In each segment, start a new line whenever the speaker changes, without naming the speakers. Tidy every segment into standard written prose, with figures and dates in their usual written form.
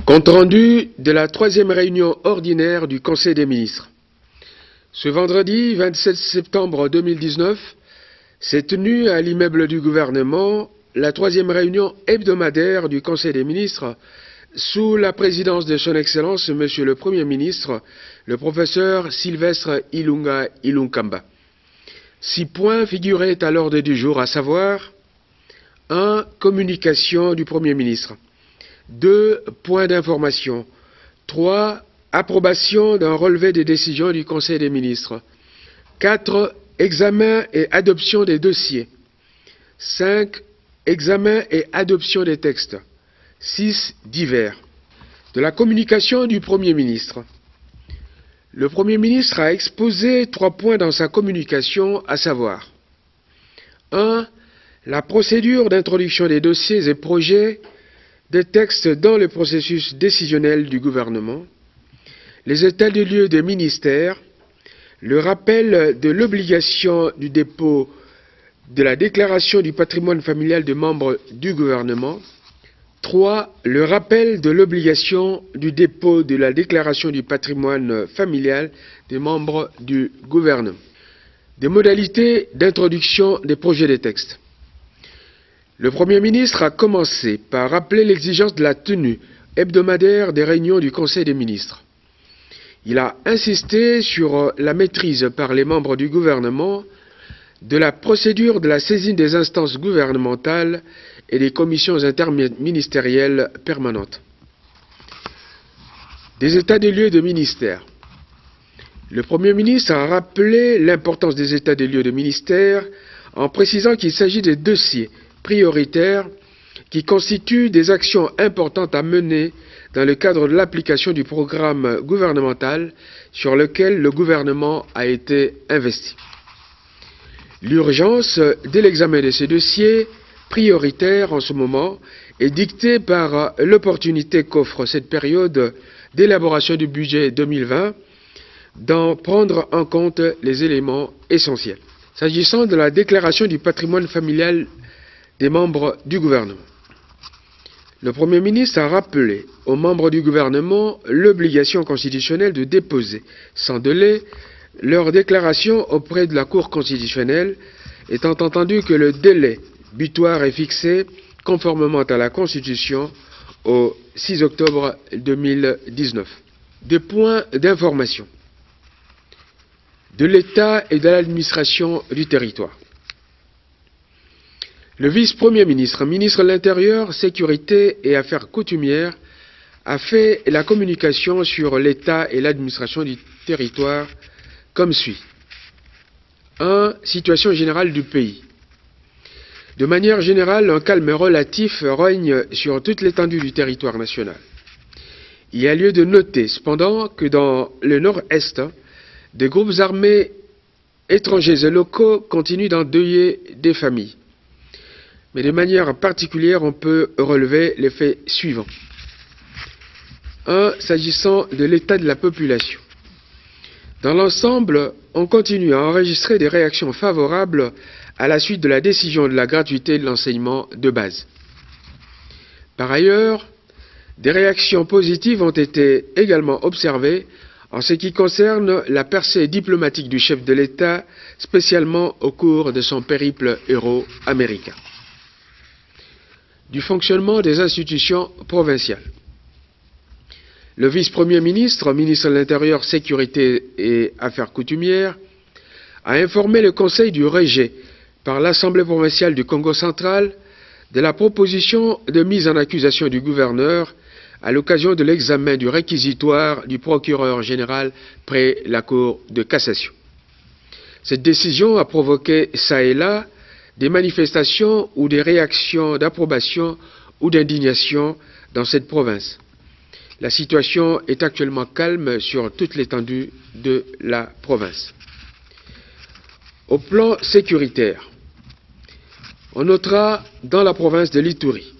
Compte-rendu de la troisième réunion ordinaire du Conseil des ministres. Ce vendredi 27 septembre 2019 s'est tenue à l'immeuble du gouvernement la troisième réunion hebdomadaire du Conseil des ministres sous la présidence de son Excellence Monsieur le Premier ministre, le professeur Sylvestre Ilunga Ilunkamba. 6 points figuraient à l'ordre du jour, à savoir 1. Communication du Premier ministre. 2. Points d'information. 3. Approbation d'un relevé des décisions du Conseil des ministres. 4. Examen et adoption des dossiers. 5. Examen et adoption des textes. 6. Divers. De la communication du Premier ministre. Le Premier ministre a exposé 3 points dans sa communication, à savoir 1. La procédure d'introduction des dossiers et projets des textes dans le processus décisionnel du gouvernement, les états de lieu des ministères, le rappel de l'obligation du dépôt de la déclaration du patrimoine familial des membres du gouvernement. 3. Le rappel de l'obligation du dépôt de la déclaration du patrimoine familial des membres du gouvernement. Des modalités d'introduction des projets de textes. Le Premier ministre a commencé par rappeler l'exigence de la tenue hebdomadaire des réunions du Conseil des ministres. Il a insisté sur la maîtrise par les membres du gouvernement de la procédure de la saisine des instances gouvernementales et des commissions interministérielles permanentes. Des états des lieux de ministères. Le Premier ministre a rappelé l'importance des états des lieux de ministères en précisant qu'il s'agit des dossiers prioritaires qui constituent des actions importantes à mener dans le cadre de l'application du programme gouvernemental sur lequel le gouvernement a été investi. L'urgence de l'examen de ces dossiers prioritaires en ce moment est dictée par l'opportunité qu'offre cette période d'élaboration du budget 2020 d'en prendre en compte les éléments essentiels. S'agissant de la déclaration du patrimoine familial des membres du gouvernement, le Premier ministre a rappelé aux membres du gouvernement l'obligation constitutionnelle de déposer sans délai leur déclaration auprès de la Cour constitutionnelle, étant entendu que le délai butoir est fixé, conformément à la Constitution, au 6 octobre 2019. Des points d'information de l'État et de l'administration du territoire. Le vice-premier ministre, ministre de l'Intérieur, Sécurité et Affaires coutumières, a fait la communication sur l'État et l'administration du territoire comme suit. 1. Situation générale du pays. De manière générale, un calme relatif règne sur toute l'étendue du territoire national. Il y a lieu de noter, cependant, que dans le nord-est, des groupes armés étrangers et locaux continuent d'endeuiller des familles. Mais de manière particulière, on peut relever les faits suivants. 1. S'agissant de l'état de la population. Dans l'ensemble, on continue à enregistrer des réactions favorables à la suite de la décision de la gratuité de l'enseignement de base. Par ailleurs, des réactions positives ont été également observées en ce qui concerne la percée diplomatique du chef de l'État, spécialement au cours de son périple euro-américain. Du fonctionnement des institutions provinciales. Le vice-premier ministre, ministre de l'Intérieur, Sécurité et Affaires coutumières, a informé le Conseil du rejet par l'Assemblée provinciale du Congo central de la proposition de mise en accusation du gouverneur à l'occasion de l'examen du réquisitoire du procureur général près la Cour de cassation. Cette décision a provoqué çà et là des manifestations ou des réactions d'approbation ou d'indignation dans cette province. La situation est actuellement calme sur toute l'étendue de la province. Au plan sécuritaire, on notera dans la province de l'Ituri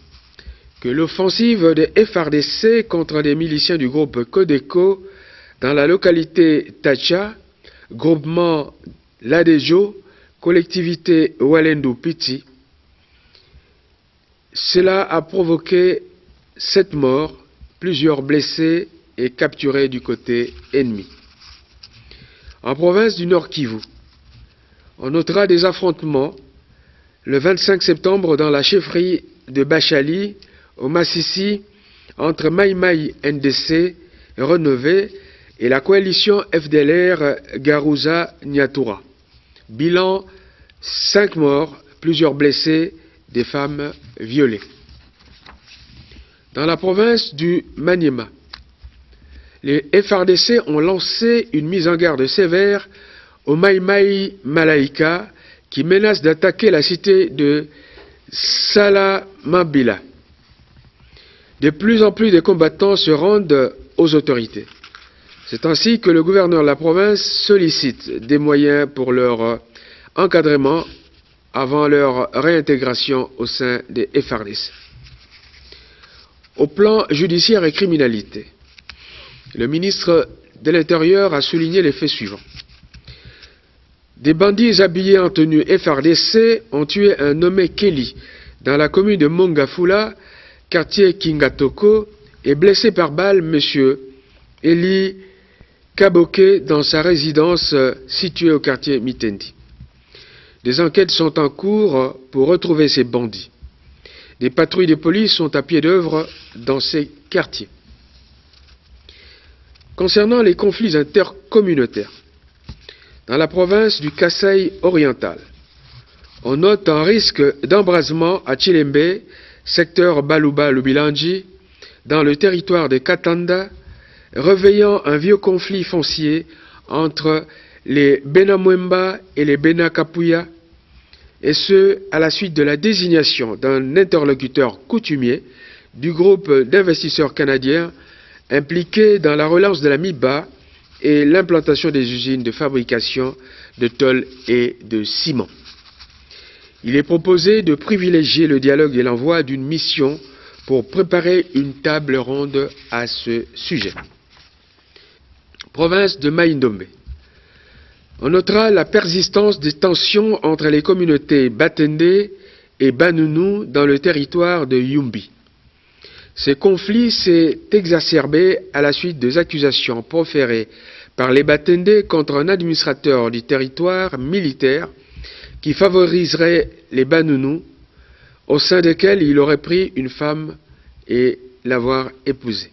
que l'offensive des FARDC contre des miliciens du groupe Codeco dans la localité Tacha, groupement Ladejo, collectivité Walendu Piti, cela a provoqué 7 morts plusieurs blessés et capturés du côté ennemi. En province du Nord Kivu, on notera des affrontements le 25 septembre dans la chefferie de Bachali, au Massissi, entre Mai Mai NDC Renové et la coalition FDLR Garouza Nyatura. Bilan 5 morts, plusieurs blessés, des femmes violées. Dans la province du Maniema, les FRDC ont lancé une mise en garde sévère au Mai Mai Malaika qui menace d'attaquer la cité de Salamabila. De plus en plus de combattants se rendent aux autorités. C'est ainsi que le gouverneur de la province sollicite des moyens pour leur encadrement avant leur réintégration au sein des FRDC. Au plan judiciaire et criminalité, le ministre de l'Intérieur a souligné les faits suivants. Des bandits habillés en tenue FRDC ont tué un nommé Kelly dans la commune de Mongafula, quartier Kingatoko, et blessé par balle M. Eli Kaboke dans sa résidence située au quartier Mitendi. Des enquêtes sont en cours pour retrouver ces bandits. Des patrouilles de police sont à pied d'œuvre dans ces quartiers. Concernant les conflits intercommunautaires, dans la province du Kasaï oriental, on note un risque d'embrasement à Chilembe, secteur Baluba-Lubilanji, dans le territoire de Katanda, réveillant un vieux conflit foncier entre les Benamwemba et les Benakapuya, et ce, à la suite de la désignation d'un interlocuteur coutumier du groupe d'investisseurs canadiens impliqué dans la relance de la MIBA et l'implantation des usines de fabrication de tôle et de ciment. Il est proposé de privilégier le dialogue et l'envoi d'une mission pour préparer une table ronde à ce sujet. Province de Mai-Ndombe. On notera la persistance des tensions entre les communautés Batende et Banunu dans le territoire de Yumbi. Ce conflit s'est exacerbé à la suite des accusations proférées par les Batende contre un administrateur du territoire militaire qui favoriserait les Banunu, au sein desquels il aurait pris une femme et l'avoir épousée.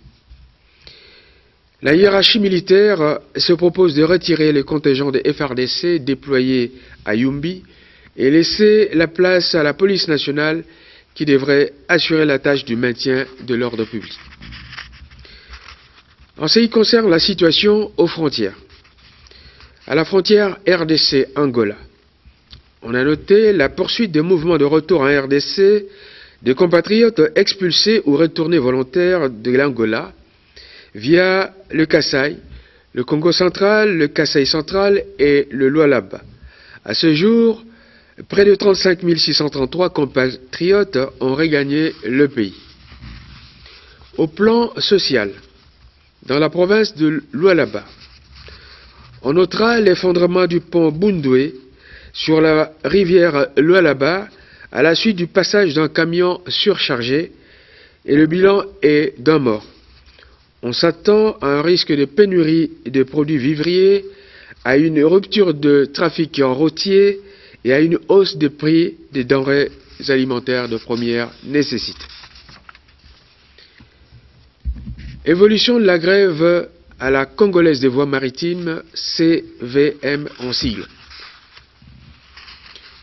La hiérarchie militaire se propose de retirer les contingents des FRDC déployés à Yumbi et laisser la place à la police nationale qui devrait assurer la tâche du maintien de l'ordre public. En ce qui concerne la situation aux frontières, à la frontière RDC-Angola, on a noté la poursuite des mouvements de retour en RDC de compatriotes expulsés ou retournés volontaires de l'Angola via le Kasaï, le Congo central, le Kasaï central et le Lualaba. À ce jour, près de 35 633 compatriotes ont regagné le pays. Au plan social, dans la province de Lualaba, on notera l'effondrement du pont Bundoué sur la rivière Lualaba à la suite du passage d'un camion surchargé et le bilan est d'un mort. On s'attend à un risque de pénurie de produits vivriers, à une rupture de trafic routier et à une hausse des prix des denrées alimentaires de première nécessité. Évolution de la grève à la Congolaise des voies maritimes, CVM en sigle.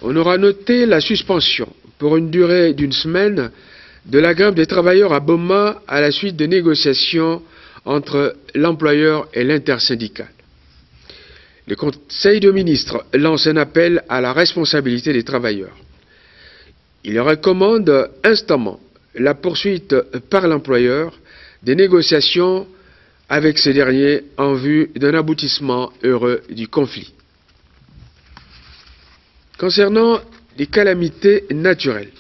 On aura noté la suspension pour une durée d'une semaine de la grève des travailleurs à Boma à la suite des négociations entre l'employeur et l'intersyndicale. Le Conseil de ministres lance un appel à la responsabilité des travailleurs. Il recommande instamment la poursuite par l'employeur des négociations avec ces derniers en vue d'un aboutissement heureux du conflit. Concernant les calamités naturelles,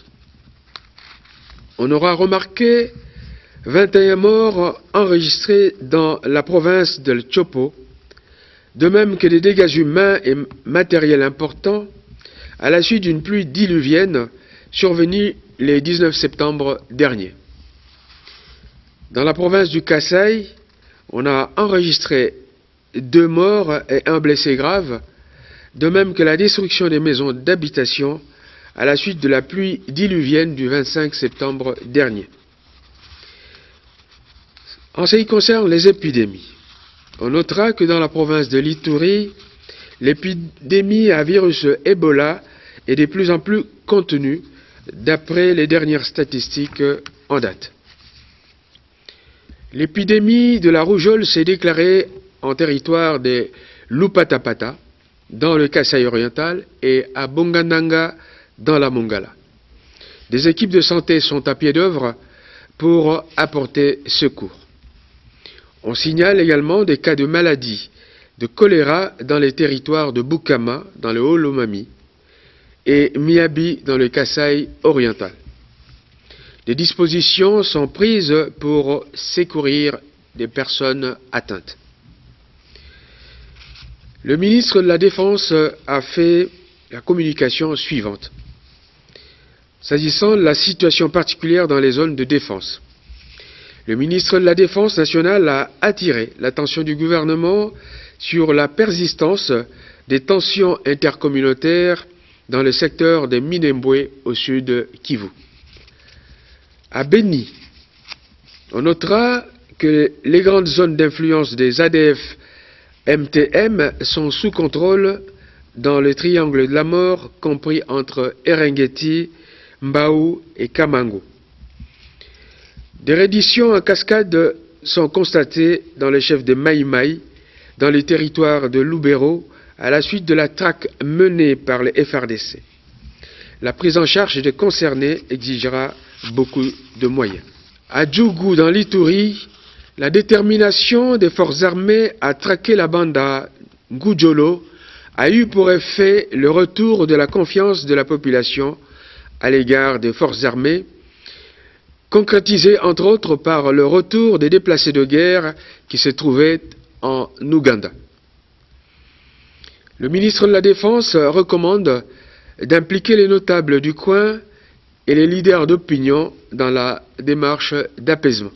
on aura remarqué 21 morts enregistrés dans la province de Chopo, de même que des dégâts humains et matériels importants à la suite d'une pluie diluvienne survenue le 19 septembre dernier. Dans la province du Kasaï, on a enregistré 2 morts et 1 blessé grave, de même que la destruction des maisons d'habitation à la suite de la pluie diluvienne du 25 septembre dernier. En ce qui concerne les épidémies, on notera que dans la province de l'Ituri, l'épidémie à virus Ebola est de plus en plus contenue, d'après les dernières statistiques en date. L'épidémie de la rougeole s'est déclarée en territoire des Lupatapata, dans le Kasaï oriental, et à Bongandanga, dans la Mongala. Des équipes de santé sont à pied d'œuvre pour apporter secours. On signale également des cas de maladie de choléra dans les territoires de Bukama, dans le Haut-Lomami, et Miabi, dans le Kasaï oriental. Des dispositions sont prises pour secourir des personnes atteintes. Le ministre de la Défense a fait la communication suivante. S'agissant de la situation particulière dans les zones de défense, le ministre de la Défense nationale a attiré l'attention du gouvernement sur la persistance des tensions intercommunautaires dans le secteur des Minembwe au sud Kivu. À Beni, on notera que les grandes zones d'influence des ADF MTM sont sous contrôle dans le triangle de la mort compris entre Erengeti, Mbao et Kamango. Des redditions en cascade sont constatées dans les chefs de Maïmaï, dans les territoires de Lubero, à la suite de la traque menée par les FRDC. La prise en charge des concernés exigera beaucoup de moyens. À Djougou, dans l'Ituri, la détermination des forces armées à traquer la bande à Ngujolo a eu pour effet le retour de la confiance de la population à l'égard des forces armées, concrétisé entre autres par le retour des déplacés de guerre qui se trouvaient en Ouganda. Le ministre de la Défense recommande d'impliquer les notables du coin et les leaders d'opinion dans la démarche d'apaisement.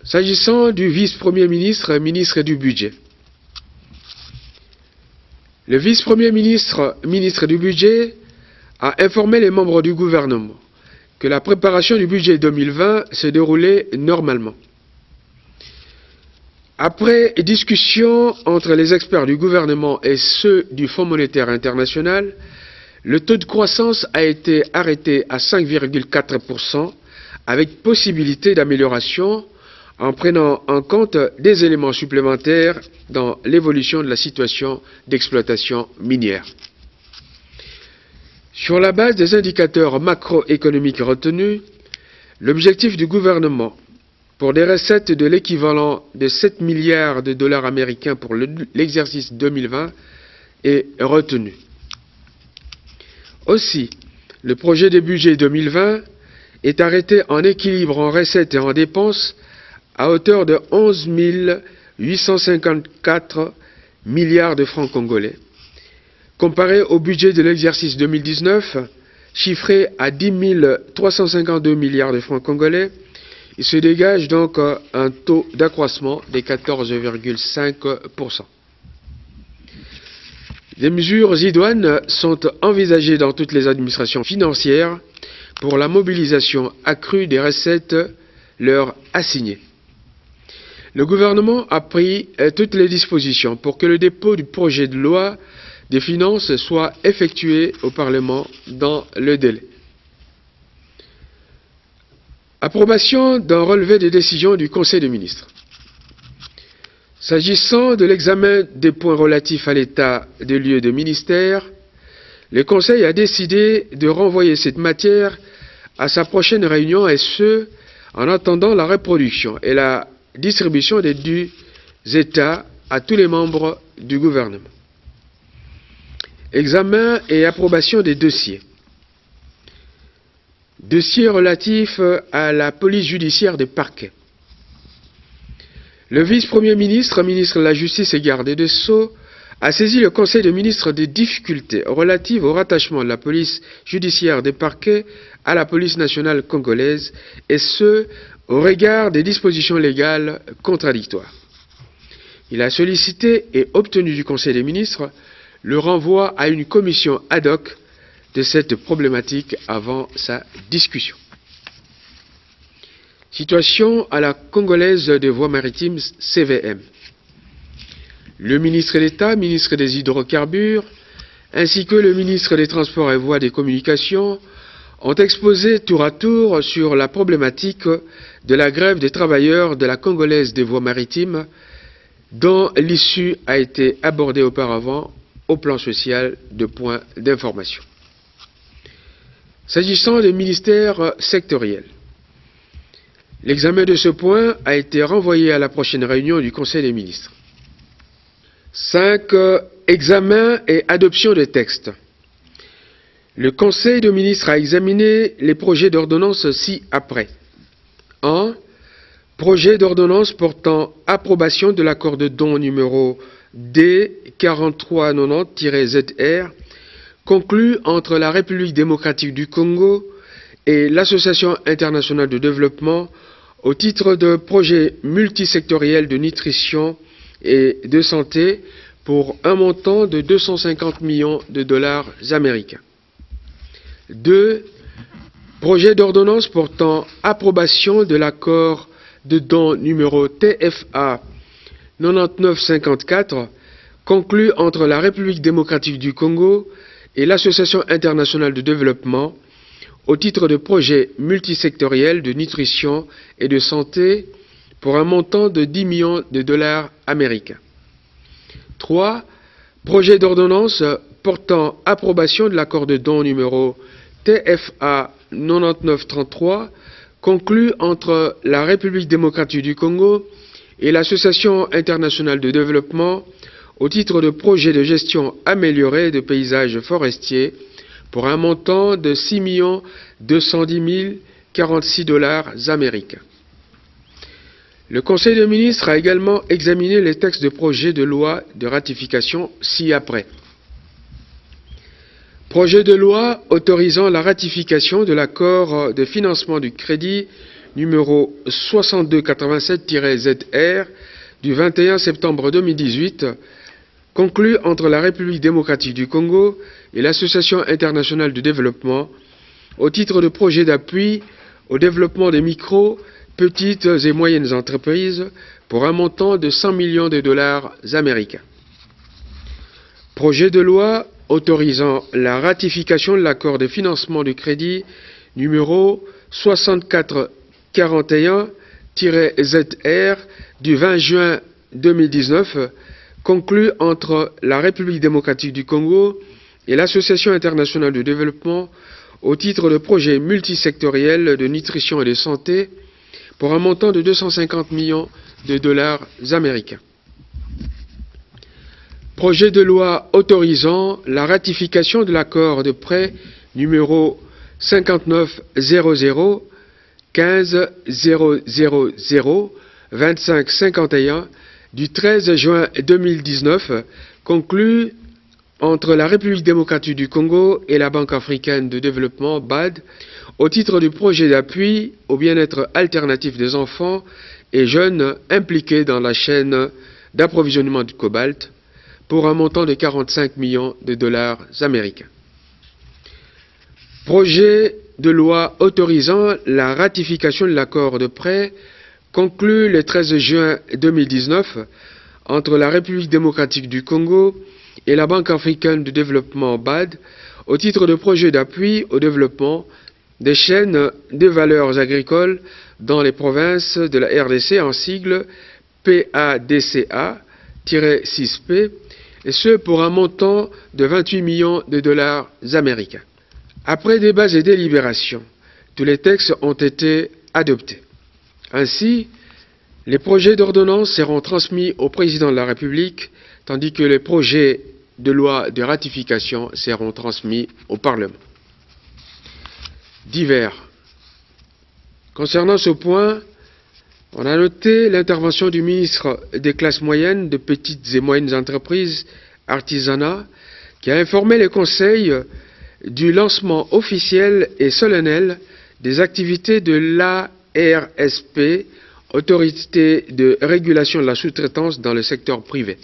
S'agissant du vice-premier ministre, ministre du Budget, le vice-premier ministre, ministre du Budget, a informé les membres du gouvernement que la préparation du budget 2020 se déroulait normalement. Après discussion entre les experts du gouvernement et ceux du Fonds monétaire international, le taux de croissance a été arrêté à 5,4% avec possibilité d'amélioration en prenant en compte des éléments supplémentaires dans l'évolution de la situation d'exploitation minière. Sur la base des indicateurs macroéconomiques retenus, l'objectif du gouvernement pour des recettes de l'équivalent de 7 milliards de dollars américains pour l'exercice 2020 est retenu. Aussi, le projet de budget 2020 est arrêté en équilibre en recettes et en dépenses à hauteur de 11 854 milliards de francs congolais, comparé au budget de l'exercice 2019, chiffré à 10 352 milliards de francs congolais. Il se dégage donc un taux d'accroissement de 14,5%. Des mesures idoines sont envisagées dans toutes les administrations financières pour la mobilisation accrue des recettes leur assignées. Le gouvernement a pris toutes les dispositions pour que le dépôt du projet de loi des finances soit effectué au Parlement dans le délai. Approbation d'un relevé des décisions du Conseil des ministres. S'agissant de l'examen des points relatifs à l'état des lieux de ministère, le Conseil a décidé de renvoyer cette matière à sa prochaine réunion, et ce, en attendant la reproduction et la distribution des dus États à tous les membres du gouvernement. Examen et approbation des dossiers. Dossier relatif à la police judiciaire des parquets. Le vice-premier ministre, ministre de la Justice et garde des Sceaux, a saisi le Conseil des ministres des difficultés relatives au rattachement de la police judiciaire des parquets à la police nationale congolaise, et ce, au regard des dispositions légales contradictoires. Il a sollicité et obtenu du Conseil des ministres le renvoi à une commission ad hoc de cette problématique avant sa discussion. Situation à la Congolaise des voies maritimes CVM. Le ministre d'État, ministre des Hydrocarbures, ainsi que le ministre des Transports et Voies des Communications ont exposé tour à tour sur la problématique de la grève des travailleurs de la Congolaise des voies maritimes, dont l'issue a été abordée auparavant au plan social de points d'information. S'agissant des ministères sectoriels, l'examen de ce point a été renvoyé à la prochaine réunion du Conseil des ministres. 5. Examen et adoption des textes. Le Conseil des ministres a examiné les projets d'ordonnance ci-après. 1. Projet d'ordonnance portant approbation de l'accord de don numéro D4390-ZR conclu entre la République démocratique du Congo et l'Association internationale de développement au titre de projet multisectoriel de nutrition et de santé pour un montant de 250 millions de dollars américains. 2. Projet d'ordonnance portant approbation de l'accord de don numéro TFA 9954 conclu entre la République démocratique du Congo et l'Association internationale de développement au titre de projet multisectoriel de nutrition et de santé pour un montant de 10 millions de dollars américains. 3. Projet d'ordonnance portant approbation de l'accord de don numéro TFA 9933 conclu entre la République démocratique du Congo et l'Association internationale de développement au titre de projet de gestion améliorée de paysages forestiers pour un montant de 6 210 046 dollars américains. Le Conseil des ministres a également examiné les textes de projet de loi de ratification ci-après. Projet de loi autorisant la ratification de l'accord de financement du crédit numéro 6287-ZR du 21 septembre 2018, conclu entre la République démocratique du Congo et l'Association internationale de développement au titre de projet d'appui au développement des micro, petites et moyennes entreprises pour un montant de 100 millions de dollars américains. Projet de loi autorisant la ratification de l'accord de financement du crédit numéro 6441-ZR du 20 juin 2019, conclu entre la République démocratique du Congo et l'Association internationale de développement au titre de projet multisectoriel de nutrition et de santé pour un montant de 250 millions de dollars américains. Projet de loi autorisant la ratification de l'accord de prêt numéro 5900 15 000 25 51 du 13 juin 2019, conclu entre la République démocratique du Congo et la Banque africaine de développement BAD au titre du projet d'appui au bien-être alternatif des enfants et jeunes impliqués dans la chaîne d'approvisionnement du cobalt pour un montant de 45 millions de dollars américains. Projet de loi autorisant la ratification de l'accord de prêt conclu le 13 juin 2019 entre la République démocratique du Congo et la Banque africaine de développement BAD au titre de projet d'appui au développement des chaînes de valeurs agricoles dans les provinces de la RDC en sigle PADCA-6P, et ce pour un montant de 28 millions de dollars américains. Après débats et délibérations, tous les textes ont été adoptés. Ainsi, les projets d'ordonnance seront transmis au président de la République, tandis que les projets de loi de ratification seront transmis au Parlement. Divers. Concernant ce point, on a noté l'intervention du ministre des classes moyennes, de petites et moyennes entreprises Artisanat, qui a informé les conseils du lancement officiel et solennel des activités de l'ARSP, Autorité de régulation de la sous-traitance dans le secteur privé.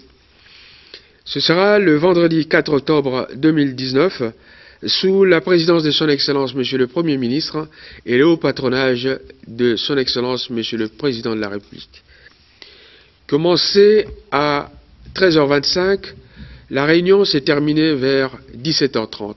Ce sera le vendredi 4 octobre 2019, sous la présidence de Son Excellence Monsieur le Premier ministre et le haut patronage de Son Excellence Monsieur le Président de la République. Commencé à 13h25, la réunion s'est terminée vers 17h30.